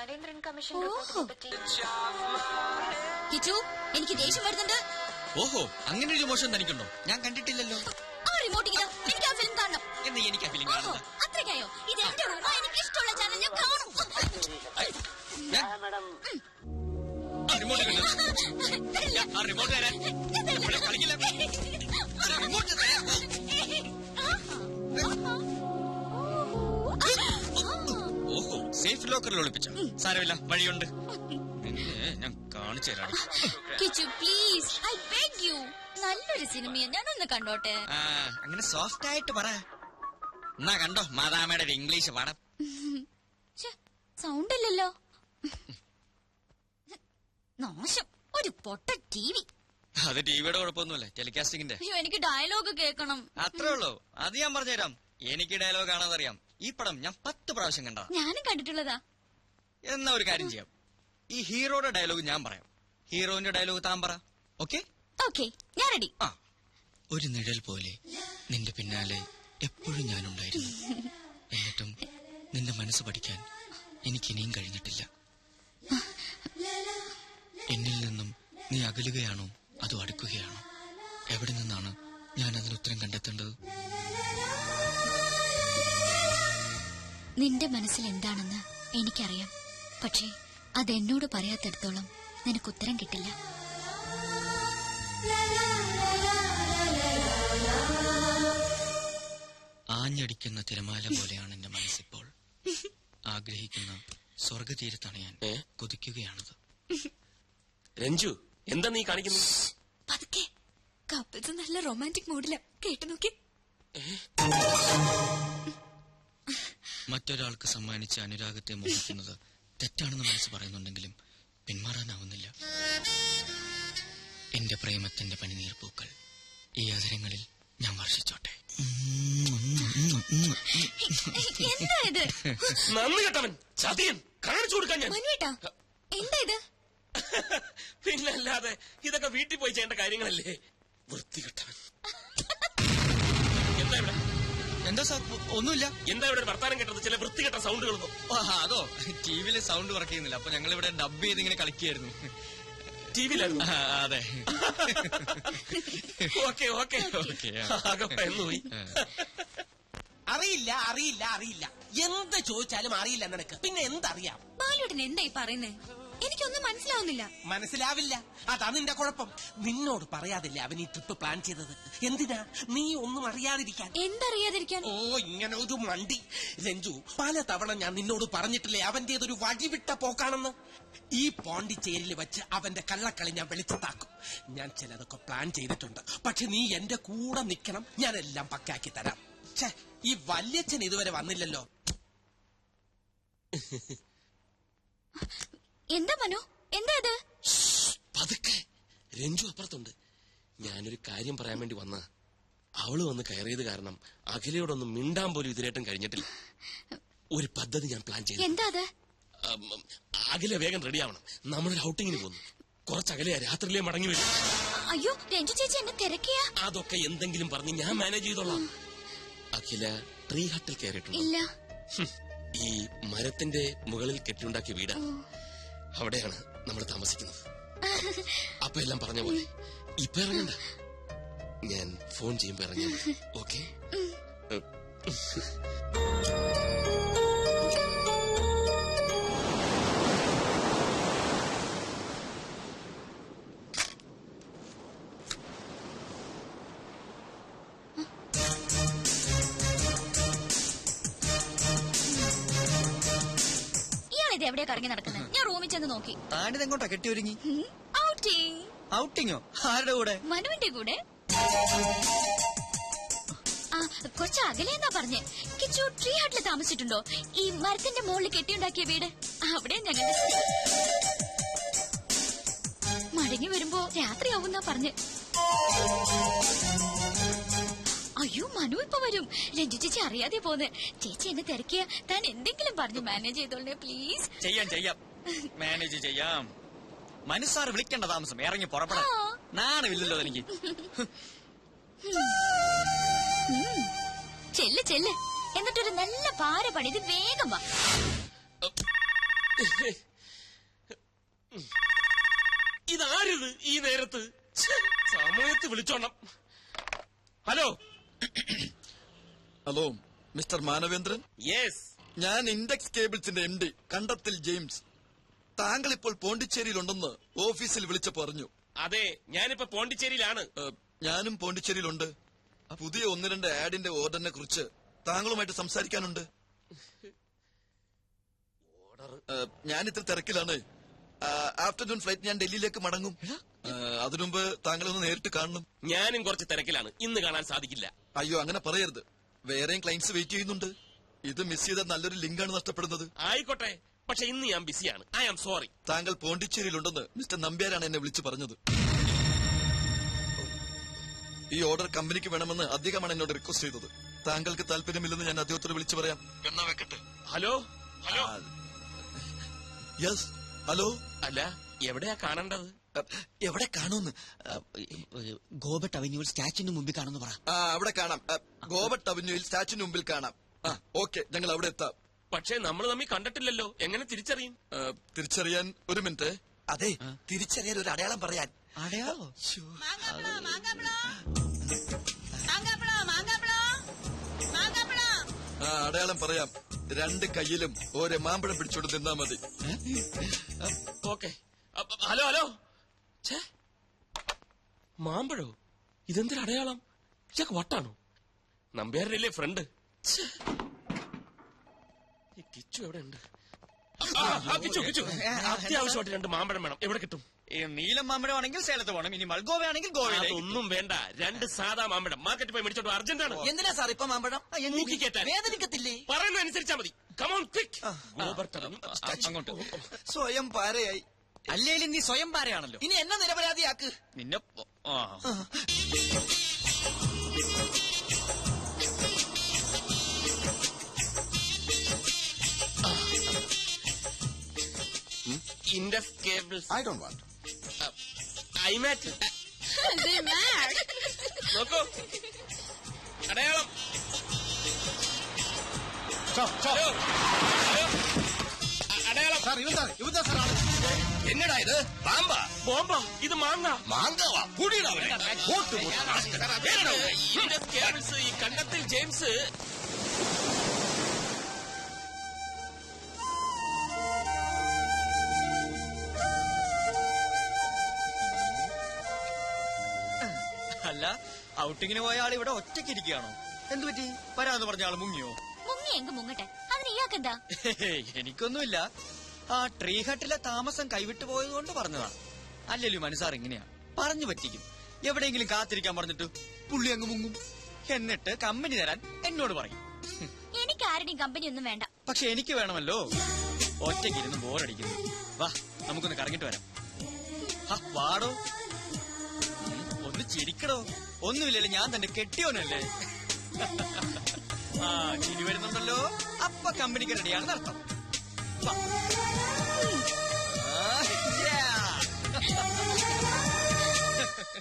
Narendran commission Kichu, എനിക്ക് ദേഷ്യം വരുന്നുണ്ട്. ഓഹോ, അങ്ങനെ ഒരു മോശം തനിക്കുണ്ടോ? ഞാൻ കണ്ടിട്ടില്ലല്ലോ. ആ റിമോട്ട് ഇങ്ങനെ, എനിക്ക് ആ ഫിലിം കാണണം. എന്ന് എനിക്ക് ആ ഫിലിം കാണണ്ട. അത്രയ്ക്കായോ? ഇത് എന്റെ റൂമാ, എനിക്ക് ഇഷ്ടമുള്ള ചാനൽ ഞാൻ കാണും. റിമോട്ട് റിമോട്ട് തരാൻ കളിക്കില്ല. റിമോട്ട് തരാൻ. ഓഹോ, സേഫ് ലോക്കറിൽ ഒളിപ്പിച്ച. സാരമില്ല, വഴിയുണ്ട്. ഞാൻ കാണിച്ചു തരാം. Kichu please, I beg you. നല്ലൊരു സിനിമയെ ഞാനൊന്ന് കണ്ടോട്ടെ. അങ്ങനെ സോഫ്റ്റ് ആയിട്ട് പറ. എന്നാ കണ്ടോ മാതാമയുടെ ഒരു ഇംഗ്ലീഷ് പാഠം. സൗണ്ട് ഇല്ലല്ലോ. നാശം, ഒരു പൊട്ട ടിവി. അത് ടിവിയുടെ കുഴപ്പമൊന്നുമല്ല, ടെലികാസ്റ്റിംഗിന്റെ. അയ്യോ, എനിക്ക് ഡയലോഗ് കേൾക്കണം. അത്രേ ഉള്ളൂ, അത് ഞാൻ പറഞ്ഞുതരാം. എനിക്ക് ഡയലോഗ് കാണാതറിയാം. ഈ പടം ഞാൻ 10 പ്രാവശ്യം കണ്ടതാ. ഞാനും കണ്ടിട്ടുള്ളതാ. എന്നാ ഒരു കാര്യം ചെയ്യാം, ഈ ഹീറോയുടെ ഡയലോഗ് ഞാൻ പറയാം, ഹീറോയിന്റെ ഡയലോഗ് താൻ പറ. ഓക്കെ ഓക്കെ, ഞാൻ റെഡി. ഒരു നിഴൽ പോലെ നിന്റെ പിന്നാലെ എപ്പോഴും ഞാനുണ്ടായിരുന്നു. എന്നിട്ടും നിന്റെ മനസ്സ് പഠിക്കാൻ എനിക്കിനിയും കഴിഞ്ഞിട്ടില്ല. എന്നിൽ നിന്നും നീ അകലുകയാണോ അതോ അടുക്കുകയാണോ? എവിടെ നിന്നാണ് ഞാൻ അതിനുത്തരം കണ്ടെത്തേണ്ടത്? നിന്റെ മനസ്സിൽ എന്താണെന്ന് എനിക്കറിയാം. പക്ഷേ അതെന്നോട് പറയാത്തിടത്തോളം നിനക്ക് ഉത്തരം കിട്ടില്ല. ആഞ്ഞടിക്കുന്ന തിരമാല പോലെയാണ് എന്റെ മനസ്സിപ്പോൾ. ആഗ്രഹിക്കുന്ന സ്വർഗതീരത്തണയാൻ കൊതിക്കുകയാണത്. രഞ്ജു, എന്താ നീ കാണിക്കുന്നത്? പതുക്കെ, കപ്പിൾസ് നല്ല റൊമാൻറ്റിക് മൂഡില. കേട്ടു നോക്കി. മറ്റൊരാൾക്ക് സമ്മാനിച്ച അനുരാഗത്തെ മോഹിക്കുന്നത് തെറ്റാണെന്ന് മനസ്സ് പറയുന്നുണ്ടെങ്കിലും പിന്മാറാനാവുന്നില്ല. എന്റെ പ്രേമത്തിന്റെ പനിനീർ പൂക്കൾ ഈ അവസരങ്ങളിൽ ഞാൻ വർഷിച്ചോട്ടെ. എന്താ ഇത്? നന്ദി കേട്ടവൻ, ചതിയൻ, കാണിച്ചു കൊടുക്കാൻ ഞാൻ. എന്താ ഇത്? പിന്നല്ലാതെ ഇതൊക്കെ വീട്ടിൽ പോയി ചെയ്യേണ്ട കാര്യങ്ങളല്ലേ? വൃത്തികെട്ടവൻ. എന്താ ഇവിടെ? എന്താ സാർ? ഒന്നുമില്ല. എന്താ ഇവിടെ വർത്താനം കേട്ടത്? ചില വൃത്തികെട്ട സൗണ്ടുകളൊന്നും. അതോ, ടിവിയില് സൗണ്ട് വർക്ക് ചെയ്യുന്നില്ല, അപ്പൊ ഞങ്ങൾ ഇവിടെ ഡബ് ചെയ്ത് ഇങ്ങനെ കളിക്കുകയായിരുന്നു. ടിവിയിലായിരുന്നു? അതെ. Okay okay okay. പോയി. അറിയില്ല അറിയില്ല അറിയില്ല, എന്ത് ചോദിച്ചാലും അറിയില്ല നിനക്ക്. പിന്നെ എന്തറിയാം? ബാലുട്ടൻ എന്തായി പറയുന്നേ? എനിക്കൊന്നും മനസ്സിലാവുന്നില്ല. മനസ്സിലാവില്ല, അതാ നിന്റെ കുഴപ്പം. നിന്നോട് പറയാതില്ലേ അവൻ ഈ ട്രിപ്പ് പ്ലാൻ ചെയ്തത്? എന്തിനാ? നീ ഒന്നും അറിയാതിരിക്കാൻ. എന്തറിയാതിരിക്കാൻ? ഓ, ഇങ്ങനെ ഒരു മണ്ടി. രഞ്ജു, പല തവണ ഞാൻ നിന്നോട് പറഞ്ഞിട്ടില്ലേ അവന്റേതൊരു വഴിവിട്ട പോക്കാണെന്ന്. ഈ പോണ്ടിച്ചേരിയിൽ വെച്ച് അവന്റെ കള്ളക്കളി ഞാൻ വെളിച്ചത്താക്കും. ഞാൻ ചിലതൊക്കെ പ്ലാൻ ചെയ്തിട്ടുണ്ട്, പക്ഷെ നീ എന്റെ കൂടെ നിൽക്കണം. ഞാനെല്ലാം പക്കാക്കി തരാം. ഛേ, ഈ വല്യച്ഛൻ ഇതുവരെ വന്നില്ലല്ലോ. എന്താ മനു, എന്താ ഇത്? പതുക്കെ, രഞ്ജു അപ്പുറത്തുണ്ട്. ഞാനൊരു കാര്യം പറയാൻ വേണ്ടി വന്ന അവള് വന്ന് കയറിയത് കാരണം അഖിലയോടൊന്നും മിണ്ടാൻ പോലും ഇതിനായിട്ടും കഴിഞ്ഞിട്ടില്ല. ഒരു പദ്ധതി ഞാൻ പ്ലാൻ ചെയ്തു. എന്താ അത്? അഖില വേഗം റെഡിയാവണം. നമ്മളൊരു ഔട്ടിങ്ങിന് പോകുന്നു. കുറച്ചകലെയാ, രാത്രിയിലേ മടങ്ങി വരും. അയ്യോ, രഞ്ജു ചേച്ചി എന്നെ തിരക്കിയ. അതൊക്കെ എന്തെങ്കിലും പറഞ്ഞ് ഞാൻ മാനേജ് ചെയ്തോളാം. അഖില ട്രീ ഹട്ടിൽ കയറിയിട്ടുണ്ട്. ഇല്ല. ഈ മരത്തിന്റെ മുകളിൽ കെട്ടിയുണ്ടാക്കിയ വീടാ. അവിടെയാണ് നമ്മൾ താമസിക്കുന്നത്. അപ്പൊ എല്ലാം പറഞ്ഞ പോലെ ഇപ്പൊ ഇറങ്ങണ്ട, ഞാൻ ഫോൺ ചെയ്യുമ്പോ ഇറങ്ങി. ഓക്കെ? ഇത് എവിടെയാ കറങ്ങി നടക്കുന്നത്? ഞാൻ റൂമിൽ ചെന്ന് നോക്കി. താനിതെങ്ങോട്ടാ കെട്ടി ഒരുങ്ങി? ഔട്ടിങ്. ഔട്ടിങ്ങോ? ആരുടെ കൂടെ? മനുവിന്റെ കൂടെ. കുറച്ച് അകലെന്നാ പറഞ്ഞേ. കിച്ചു ട്രീ ഹട്ടിൽ താമസിച്ചിട്ടുണ്ടോ? ഈ മരത്തിന്റെ മുകളിൽ കെട്ടിയുണ്ടാക്കിയ വീട്, അവിടെ ഞങ്ങൾ മടങ്ങി വരുമ്പോ രാത്രിയാവുന്നാ പറഞ്ഞ്. അയ്യോ, മനു ഇപ്പൊ വരും. രഞ്ജു ചേച്ചി അറിയാതെ പോന്ന്. ചേച്ചി എന്നെ തിരക്കിയ താൻ എന്തെങ്കിലും പറഞ്ഞ് മാനേജ് ചെയ്തോളേ പ്ലീസ്. ചെയ്യാം, മാനേജ് ചെയ്യാം. മനസ്സാറ് വിളിക്കേണ്ട താമസം, ഇറങ്ങി പുറപ്പെടാം. നാണമില്ലല്ലോ എനിക്ക്. ചെല്ല് എന്നിട്ടൊരു നല്ല പാര പണിത് വേഗം വാ. ഇതാരിത് ഈ നേരത്ത്? സമയത്ത് വിളിച്ചോണം. Hello hello, mister Manavendran. Yes, ഞാൻ ഇൻഡെക്സ് കേബിൾസിന്റെ MD കണ്ടത്തിൽ ജെയിംസ്. താങ്കൾ ഇപ്പോൾ പോണ്ടിച്ചേരിയിലുണ്ടെന്ന് ഓഫീസിൽ വിളിച്ചു പറഞ്ഞു. അതെ, ഞാനിപ്പോ പോണ്ടിച്ചേരിയിലാണ്. ഞാനും പോണ്ടിച്ചേരിയിലുണ്ട്. പുതിയ 1-2 ആഡിന്റെ ഓർഡറിനെ കുറിച്ച് താങ്കളുമായിട്ട് സംസാരിക്കാനുണ്ട്. ഞാൻ ഇത്ര തിരക്കിലാണ്. ആഫ്റ്റർനൂൺ ഫ്ലൈറ്റ് ഞാൻ ഡൽഹിയിലേക്ക് മടങ്ങും. അതിനുമുമ്പ് താങ്കളൊന്ന് നേരിട്ട് കാണണം. ഞാനും കുറച്ച് തിരക്കിലാണ്, ഇന്ന് കാണാൻ സാധിക്കില്ല. അയ്യോ, അങ്ങനെ പറയരുത്. വേറെയും ക്ലയൻസ് വെയിറ്റ് ചെയ്യുന്നുണ്ട്. ഇത് മിസ് ചെയ്ത നല്ലൊരു ലിങ്കാണ് നഷ്ടപ്പെടുന്നത്. ആയിക്കോട്ടെ, പക്ഷെ ഇന്ന് ഞാൻ ബിസിയാണ്. I am sorry. താങ്കൾ പോണ്ടിച്ചേരിയിലുണ്ടെന്ന് മിസ്റ്റർ നമ്പ്യാരാണ് എന്നെ വിളിച്ചു പറഞ്ഞത്. ഈ ഓർഡർ കമ്പനിക്ക് വേണമെന്ന് അദ്ദേഹമാണ് എന്നോട് റിക്വസ്റ്റ് ചെയ്തത്. താങ്കൾക്ക് താല്പര്യമില്ലെന്ന് ഞാൻ അദ്ദേഹത്തോട് വിളിച്ചു പറയാം. എന്നാ വെക്കട്ടെ. Hello hello. Yes, hello. അല്ല, എവിടെയാ കാണേണ്ടത്? എവിടെ കാണുമെന്ന്? ഗോബട്ട് അവന്യൂവിൽ സ്റ്റാച്ചുവിന് മുമ്പിൽ കാണുന്നു പറ. അവിടെ കാണാം. ഗോബട്ട് അവന്യൂവിൽ സ്റ്റാച്ചുവിന് മുമ്പിൽ കാണാം. ഓക്കെ, ഞങ്ങൾ അവിടെ എത്താം. പക്ഷേ നമ്മൾ തമ്മിൽ കണ്ടിട്ടില്ലല്ലോ, എങ്ങനെ തിരിച്ചറിയും? തിരിച്ചറിയാൻ ഒരു മിനിറ്റ്. അതെ, തിരിച്ചറിയാൻ ഒരു അടയാളം പറയാൻ. അടയാളോ? അടയാളം പറയാം. 2 കൈയിലും ഓരോ മാമ്പഴം പിടിച്ചോണ്ട് നിന്നാ മതി. ഓക്കെ. Hello hello. മാമ്പഴോ? ഇതെന്തൊരു അടയാളം? ഇതൊക്കെ വട്ടാണോ? നമ്പ്യാരല്ലേ ഫ്രണ്ട്? ഈ കിച്ചു എവിടെ ഉണ്ട്? കിച്ചു കിച്ചു, അത്യാവശ്യമായിട്ട് 2 മാമ്പഴം വേണം. എവിടെ കിട്ടും? നീലം മാമ്പഴമാണെങ്കിൽ സേലത്ത് പോകണം. ഇനി മൽഗോവയാണെങ്കിൽ ഗോവയിൽ. അതൊന്നും വേണ്ട, 2 സാധാ മാമ്പഴം മാർക്കറ്റിൽ പോയി മേടിച്ചോണ്ട് അർജന്റാണ്. എന്തിനാ സാർ ഇപ്പൊ മാമ്പഴം? വേദനിക്കത്തില്ലേ? പറയുന്നത് അനുസരിച്ചാ മതി. Come on quick. അങ്ങോട്ട്. സ്വയം പാരയായി. അല്ലേലും നീ സ്വയം പാരയാണല്ലോ. ഇനി എന്നെ നിരപരാധിയാക്ക്. നിന്നെ Indus cables. I don't want. IMAT. നോക്കൂ, അടയാളം. ഹലോ, അടയാളം. സാർ ഇവന്താ സാറാണ്. എന്നടാ ഇത്? പാമ്പാ? ബോംബാ? ഇത് മാങ്ങ. മാങ്കവാ കൂടിയിടാ. ഇൻഡസ് കേബിൾസ്, ഈ കണ്ടത്തിൽ ജെയിംസ്. അല്ല, ഔട്ടിങ്ങിന് പോയ ആൾ ഇവിടെ ഒറ്റയ്ക്ക് ഇരിക്കുകയാണോ? എന്തു പറ്റി? വരാന്ന് പറഞ്ഞ ആള് മുങ്ങിയോ? മുങ്ങി എങ്ക മുങ്ങട്ടെ, അതിന് ഇയാക്കെന്താ? എനിക്കൊന്നുമില്ല. ആ ട്രീ ഹട്ടിലെ താമസം കൈവിട്ടു പോയതുകൊണ്ട് പറഞ്ഞതാണ്. അല്ലല്ലോ മനസ്സാർ ഇങ്ങനെയാ, പറഞ്ഞു പറ്റിക്കും. എവിടെയെങ്കിലും കാത്തിരിക്കാൻ പറഞ്ഞിട്ട് പുള്ളി അങ്ങ് മുങ്ങും. എന്നിട്ട് കമ്പനി തരാൻ എന്നോട് പറയും. എനിക്ക് ആരുടെയും കമ്പനി ഒന്നും വേണ്ട. പക്ഷെ എനിക്ക് വേണമല്ലോ. ഒറ്റയ്ക്കിരുന്ന് ബോറടിക്കുന്നു. വാ, നമുക്കൊന്ന് കറങ്ങിട്ട് വരാം. വാടോ, ഒന്ന് ചിരിക്കടോ. ഒന്നുമില്ലല്ലോ, ഞാൻ തന്നെ കെട്ടിയോനല്ലേ. ചിരി വരുന്നുണ്ടല്ലോ. അപ്പൊ കമ്പനിക്ക് റെഡിയാണെന്ന് അർത്ഥം.